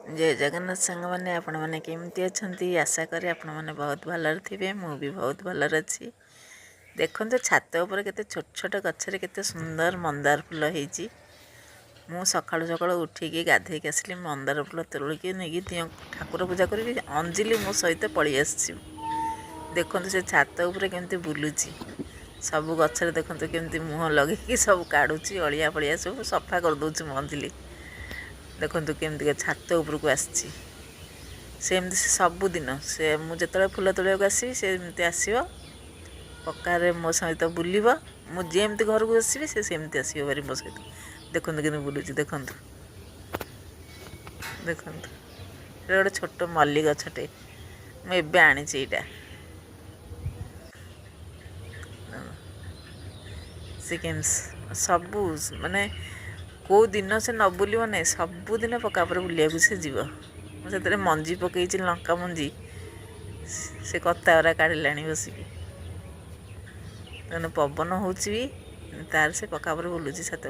जय जगन्नाथ सांग मैंने आपण मैंने केमती अच्छा आशा करें आपण मैंने बहुत भलर थे मु भी बहुत भलर अच्छी। देखो छात उपर के छोट छोट गचर के सुंदर मंदार फूल होती। मु सका सका उठिकी गाधे आसली मंदार फूल तोलिकी नहीं ठाकुर पूजा करी अंजिली मो सहित पलि आसी। देखो से छात उपर केमती बुलूची सब गचर देखो केमती मुँह लगे सब काढ़ुची अलिया फलिया सब सफा कर दूची मो अंजिली। देखो केमती छात उपरक आसी सेमती से सबुदिन से मुझे फूल तोड़ाक आसवि सेमती आसो पक्का मो सहित बुल मुझे घर को आसवि सेमती आसो बारी मो सहित। देखो कि बुलूची देखु देखु गोटे छोट मल्ली गछटे मुझे आनी यहाँ से सबू माने कौ दिन से न बुल ना सबुदिन पक्का पर बुलिया से जीव से मंजी पकई लंका मंजी से कत्ता काढ़ला बसिकी पवन हो तार से पक्का पर बुलूची छात।